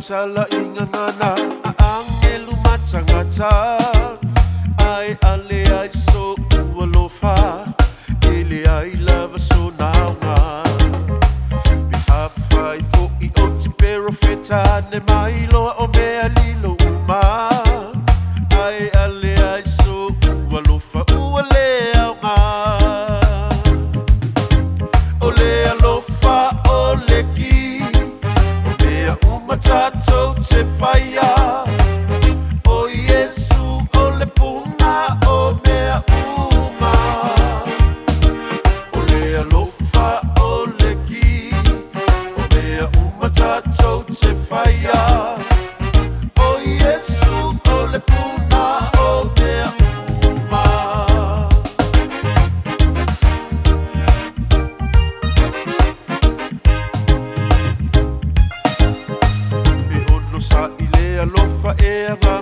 Tala ingangana angelu macangata ai ale ai so ualofa ele ai lava so naunga bihafai fo I o te perofeta ne mai loa o mea lilo uma ai ale ai so ualofa uale aunga ole alofa ole ki o mea uma tatou te whaia o Yesu o le puna o mea uma o le alofa o le ki o mea uma tatou te whaia o Yesu o le puna o mea uma e ono sa I le alofa e anga